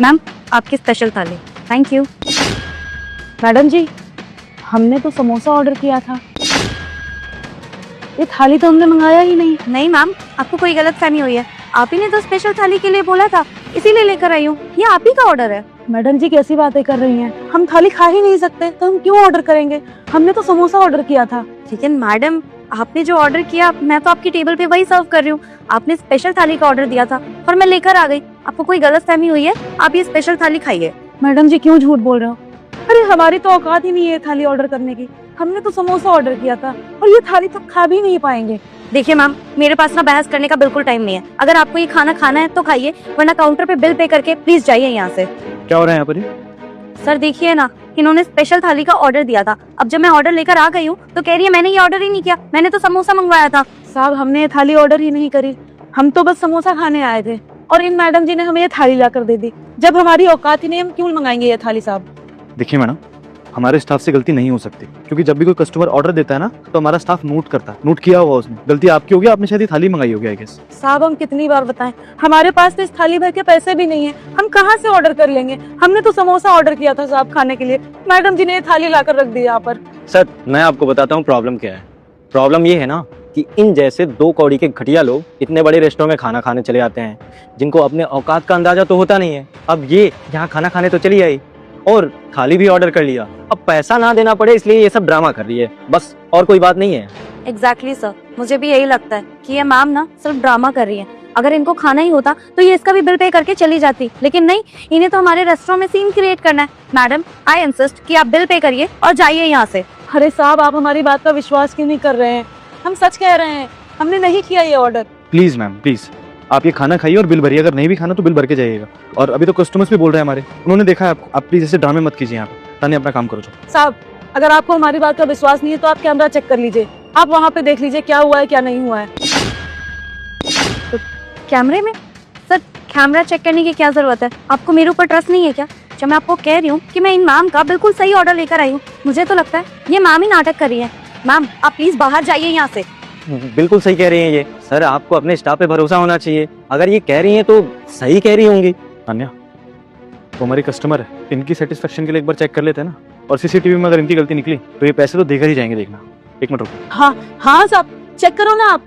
Ma'am आपकी special थाली। Thank you. Madam जी, हमने तो समोसा ऑर्डर किया था, ये थाली तो हमने मंगाया ही नहीं। नहीं मैम, आपको कोई गलतफहमी हुई है। आप ही ने तो स्पेशल थाली के लिए बोला था, इसीलिए लेकर आई हूँ। ये आप ही का ऑर्डर है। मैडम जी कैसी बातें कर रही हैं, हम थाली खा ही नहीं सकते तो हम क्यों ऑर्डर करेंगे? हमने तो समोसा ऑर्डर किया था। लेकिन मैडम, आपने जो ऑर्डर किया मैं तो आपकी टेबल पे वही सर्व कर रही हूँ। आपने स्पेशल थाली का ऑर्डर दिया था और मैं लेकर आ गई। आपको कोई गलतफहमी हुई है, आप ये स्पेशल थाली खाइए। मैडम जी क्यों झूठ बोल रहे हो? अरे हमारी तो औकात ही नहीं है थाली ऑर्डर करने की। हमने तो समोसा ऑर्डर किया था और ये थाली तो खा भी नहीं पाएंगे। देखिए मैम, मेरे पास ना बहस करने का बिल्कुल टाइम नहीं है। अगर आपको ये खाना खाना है तो खाइए, वरना काउंटर पे बिल पे करके प्लीज जाइए यहाँ से। क्या हो रहा है यहाँ पर ये? सर देखिए ना, इन्होंने स्पेशल थाली का ऑर्डर दिया था। अब जब मैं ऑर्डर लेकर आ गई हूँ तो कह रही है मैंने ये ऑर्डर ही नहीं किया, मैंने तो समोसा मंगवाया था। साहब हमने ये थाली ऑर्डर ही नहीं करी, हम तो बस समोसा खाने आए थे और इन मैडम जी ने हमें ये थाली लाकर दे दी। जब हमारी औकात ही नहीं, हम क्यों मंगाएंगे ये थाली साहब? देखिए मैडम, हमारे स्टाफ से गलती नहीं हो सकती, क्योंकि जब भी कोई कस्टमर ऑर्डर देता है ना तो हमारा स्टाफ नोट करता है, नोट किया हुआ उसने। गलती आपकी होगी, आपने शायद ये थाली मंगाई होगी आई गेस। साहब हम कितनी बार बताएं, हमारे पास तो इस थाली भर के पैसे भी नहीं है, हम कहाँ से ऑर्डर कर लेंगे? हमने तो समोसा ऑर्डर किया था साहब खाने के लिए, मैडम जी ने ये थाली लाकर रख दी यहाँ पर। सर मैं आपको बताता हूँ प्रॉब्लम क्या है। प्रॉब्लम ये है ना कि इन जैसे 2 कौड़ी के घटिया लोग इतने बड़े रेस्टोरेंट में खाना खाने चले जाते हैं, जिनको अपने औकात का अंदाजा तो होता नहीं है। अब ये यहाँ खाना खाने तो चली आई और थाली भी ऑर्डर कर लिया, अब पैसा ना देना पड़े इसलिए ये सब ड्रामा कर रही है, बस और कोई बात नहीं है। एग्जैक्टली सर, मुझे भी यही लगता है कि ये मैम ना सिर्फ ड्रामा कर रही है। अगर इनको खाना ही होता तो ये इसका भी बिल पे करके चली जाती, लेकिन नहीं, इन्हें तो हमारे रेस्टोरेंट में सीन क्रिएट करना है। मैडम आई इंसिस्ट कि आप बिल पे करिए और जाइए यहाँ से। अरे साहब आप हमारी बात का विश्वास क्यों नहीं कर रहे हैं? हम सच कह रहे हैं, हमने नहीं किया ये ऑर्डर। प्लीज मैम प्लीज, आप ये खाना खाइए और बिल भरिए। अगर नहीं भी खाना तो बिल भर के जाइएगा। और अभी तो कस्टमर्स भी बोल रहे हैं हमारे, उन्होंने देखा है आपको। आप प्लीज ऐसे ड्रामे मत कीजिए यहाँ पे। तानी अपना काम करो जो। साहब अगर आपको हमारी बात का विश्वास नहीं है तो आप कैमरा चेक कर लीजिए, आप वहाँ पे देख लीजिए क्या हुआ है क्या नहीं हुआ है। तो कैमरे में? सर कैमरा चेक करने की क्या जरूरत है? आपको मेरे ऊपर ट्रस्ट नहीं है क्या? जब मैं आपको कह रही हूँ कि मैं इन मैम का बिल्कुल सही ऑर्डर लेकर आई हूँ, मुझे तो लगता है ये मैम ही नाटक कर रही है। मैम आप प्लीज बाहर जाइए यहाँ से। बिल्कुल सही कह रही हैं ये। सर आपको अपने स्टाफ पे भरोसा होना चाहिए, अगर ये कह रही हैं तो सही कह रही होंगी। तान्या, वो हमारी कस्टमर है, इनकी सेटिस्फेक्शन के लिए एक बार चेक कर लेते हैं ना। और सीसीटीवी में अगर इनकी गलती निकली तो ये पैसे तो देकर ही जाएंगे, देखना। एक मिनट रुको। हाँ हाँ साहब चेक करो ना आप।